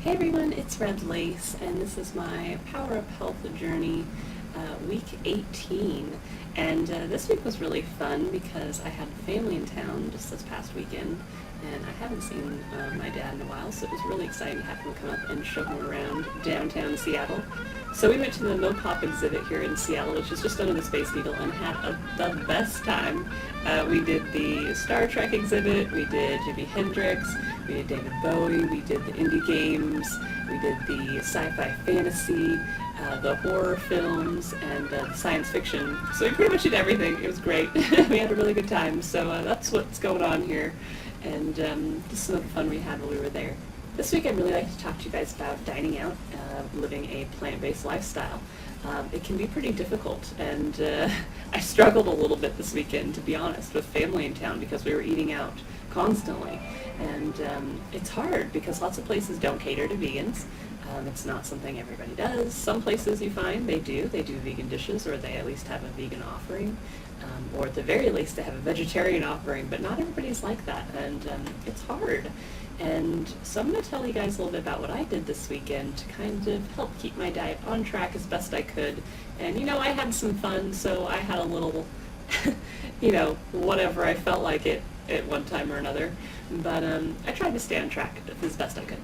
Hey everyone, it's Red Lace, and this is my PowerUp Health Journey, week 18. And this week was really fun because I had family in town just this past weekend, and I haven't seen my dad in a while, so it was really exciting to have him come up and show him around downtown Seattle. So we went to the MoPOP exhibit here in Seattle, which is just under the Space Needle, and had the best time. We did the Star Trek exhibit, we did Jimi Hendrix, we did David Bowie, we did the indie games, we did the sci-fi fantasy, the horror films, and the science fiction. So we pretty much did everything. It was great. We had a really good time. So that's what's going on here, and just some of the fun we had while we were there. This week I'd really like to talk to you guys about dining out, living a plant-based lifestyle. It can be pretty difficult, and I struggled a little bit this weekend, to be honest, with family in town because we were eating out constantly. And it's hard because lots of places don't cater to vegans. It's not something everybody does. Some places you find they do vegan dishes, or they at least have a vegan offering, or at the very least they have a vegetarian offering, but not everybody's like that, and it's hard. And so I'm going to tell you guys a little bit about what I did this weekend to kind of help keep my diet on track as best I could. And I had some fun, so I had a little, whatever I felt like it at one time or another. But I tried to stay on track as best I could.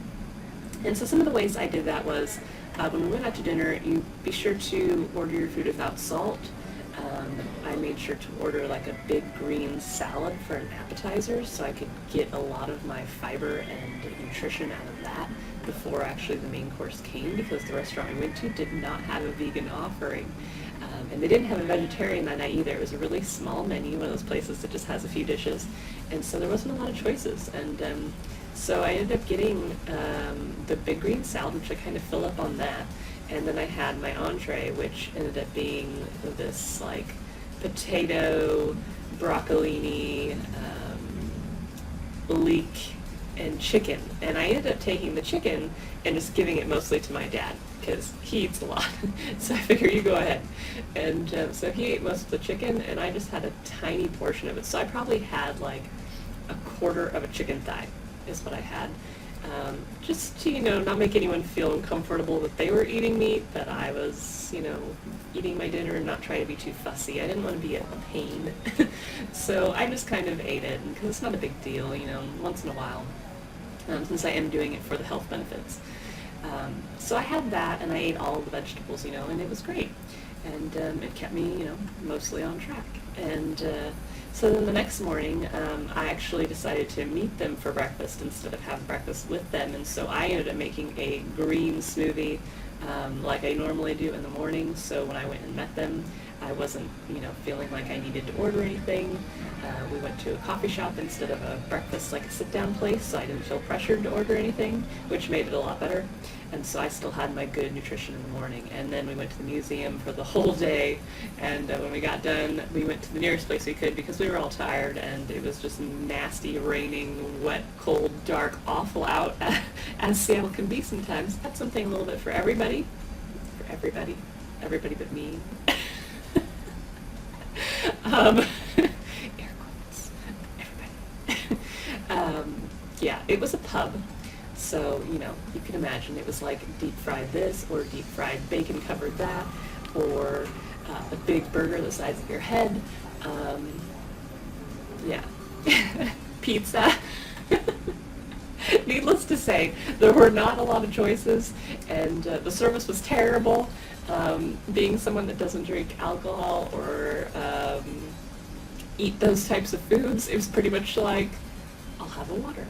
And so some of the ways I did that was, when we went out to dinner, you be sure to order your food without salt. I made sure to order like a big green salad for an appetizer so I could get a lot of my fiber and nutrition out of that before actually the main course came, because the restaurant we went to did not have a vegan offering. And they didn't have a vegetarian that night either. It was a really small menu, one of those places that just has a few dishes, and so there wasn't a lot of choices. And so I ended up getting the big green salad, which I kind of fill up on that. And then I had my entree, which ended up being this like potato, broccolini, leek, and chicken. And I ended up taking the chicken and just giving it mostly to my dad because he eats a lot. So I figure you go ahead. And so he ate most of the chicken, and I just had a tiny portion of it. So I probably had like a quarter of a chicken thigh is what I had. Just to, not make anyone feel uncomfortable that they were eating meat, that I was, eating my dinner and not trying to be too fussy. I didn't want to be a pain. So I just kind of ate it, because it's not a big deal, once in a while, since I am doing it for the health benefits. So I had that, and I ate all of the vegetables, and it was great. And it kept me, mostly on track. And so then the next morning, I actually decided to meet them for breakfast instead of having breakfast with them. And so I ended up making a green smoothie like I normally do in the morning. So when I went and met them, I wasn't, feeling like I needed to order anything. We went to a coffee shop instead of a breakfast, like a sit-down place, so I didn't feel pressured to order anything, which made it a lot better. And so I still had my good nutrition in the morning. And then we went to the museum for the whole day, and when we got done, we went to the nearest place we could because we were all tired, and it was just nasty, raining, wet, cold, dark, awful out, as Seattle can be sometimes. That's something a little bit for everybody. For everybody. Everybody but me. Air quotes. Everybody. Yeah, it was a pub. So, you can imagine it was like deep fried this, or deep fried bacon covered that, or a big burger the size of your head. Yeah. Pizza. Needless to say, there were not a lot of choices, and the service was terrible. Being someone that doesn't drink alcohol or eat those types of foods, it was pretty much like, I'll have a water.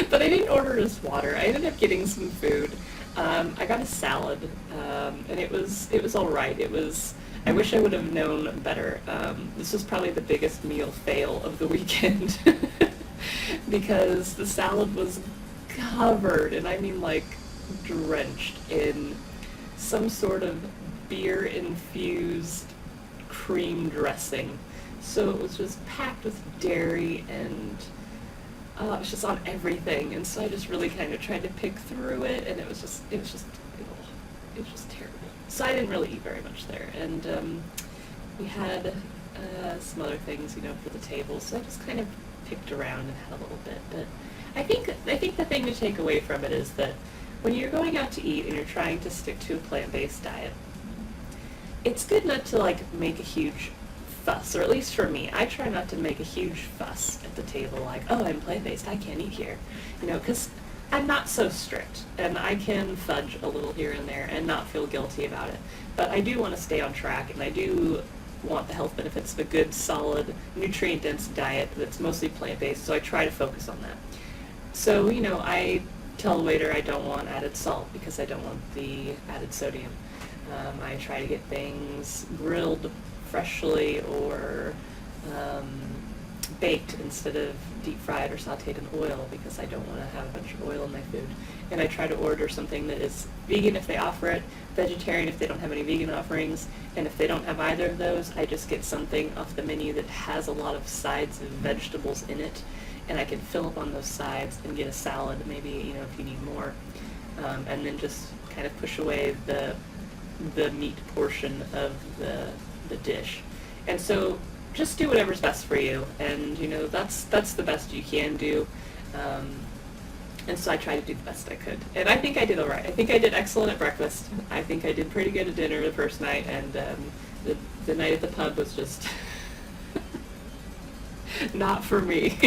But I didn't order just water. I ended up getting some food. I got a salad, and it was all right. I wish I would have known better. This was probably the biggest meal fail of the weekend because the salad was covered, and I mean like drenched in some sort of beer-infused cream dressing. So it was just packed with dairy, and it was just on everything. And so I just really kind of tried to pick through it, and it was just terrible. So I didn't really eat very much there. And we had some other things, for the table. So I just kind of picked around and had a little bit. But I think think the thing to take away from it is that when you're going out to eat and you're trying to stick to a plant-based diet, it's good not to like make a huge fuss, or at least for me, I try not to make a huge fuss at the table like, oh, I'm plant-based, I can't eat here, because I'm not so strict, and I can fudge a little here and there and not feel guilty about it. But I do want to stay on track, and I do want the health benefits of a good, solid, nutrient-dense diet that's mostly plant-based, so I try to focus on that. So, I tell the waiter I don't want added salt because I don't want the added sodium. I try to get things grilled freshly or baked instead of deep fried or sauteed in oil because I don't want to have a bunch of oil in my food. And I try to order something that is vegan if they offer it, vegetarian if they don't have any vegan offerings, and if they don't have either of those, I just get something off the menu that has a lot of sides of vegetables in it, and I can fill up on those sides and get a salad, maybe, if you need more, and then just kind of push away the meat portion of the dish. And so just do whatever's best for you, and that's the best you can do. And so I tried to do the best I could, and I think I did all right. I think I did excellent at breakfast. I think I did pretty good at dinner the first night, and the night at the pub was just not for me.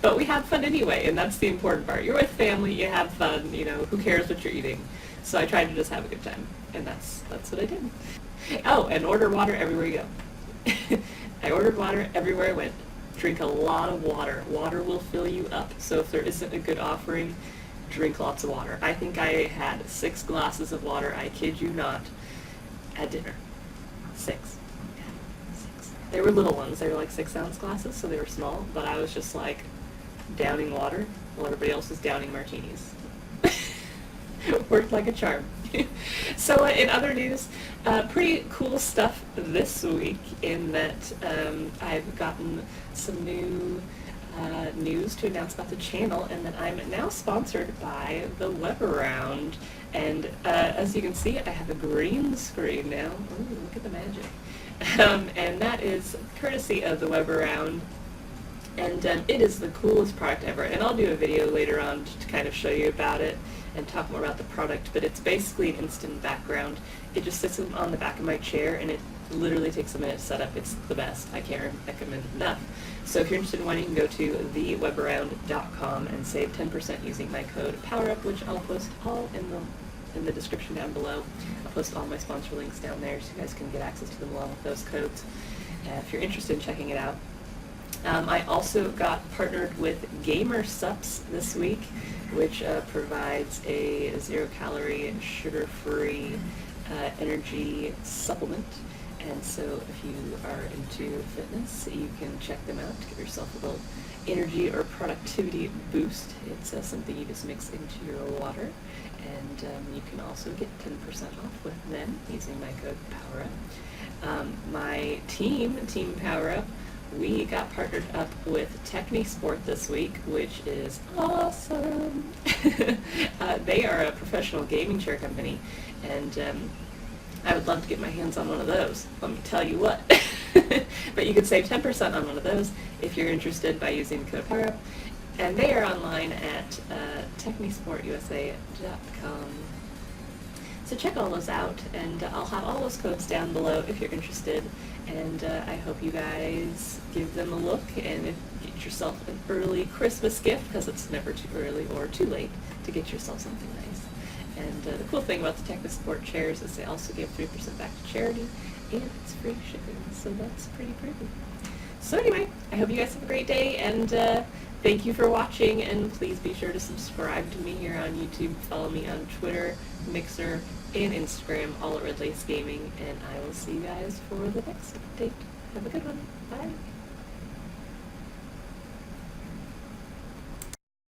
But we had fun anyway, and that's the important part. You're with family, you have fun. Who cares what you're eating? So I tried to just have a good time, and that's what I did. Oh, and order water everywhere you go. I ordered water everywhere I went. Drink a lot of water. Water will fill you up. So if there isn't a good offering, drink lots of water. I think I had 6 glasses of water, I kid you not, at dinner. 6. Yeah, 6. They were little ones. They were like 6-ounce glasses, so they were small, but I was just like downing water while everybody else was downing martinis. Worked like a charm. So in other news, pretty cool stuff this week in that I've gotten some new news to announce about the channel, and that I'm now sponsored by the Web Around. And as you can see, I have a green screen now. Ooh, look at the magic. And that is courtesy of the Web Around. And it is the coolest product ever. And I'll do a video later on to kind of show you about it and talk more about the product, but it's basically an instant background. It just sits on the back of my chair, and it literally takes a minute to set up. It's the best. I can't recommend it enough. So if you're interested in one, you can go to thewebaround.com and save 10% using my code PowerUp, which I'll post all in the description down below. I'll post all my sponsor links down there so you guys can get access to them along with those codes if you're interested in checking it out. I also got partnered with Gamer Sups this week, which provides a 0-calorie, sugar-free energy supplement. And so if you are into fitness, you can check them out to give yourself a little energy or productivity boost. It's something you just mix into your water. And you can also get 10% off with them using my code PowerUp. My team PowerUp, we got partnered up with TechniSport this week, which is awesome. They are a professional gaming chair company, and I would love to get my hands on one of those. Let me tell you what. But you can save 10% on one of those if you're interested by using the code PowerUp. And they are online at technisportusa.com. So check all those out, and I'll have all those codes down below if you're interested. And I hope you guys give them a look and get yourself an early Christmas gift, because it's never too early or too late to get yourself something nice. And the cool thing about the TechniSport chairs is they also give 3% back to charity, and it's free shipping, so that's pretty pretty. So anyway, I hope you guys have a great day, and thank you for watching, and please be sure to subscribe to me here on YouTube. Follow me on Twitter, Mixer, and Instagram, all at Red Lace Gaming, and I will see you guys for the next update. Have a good one. Bye.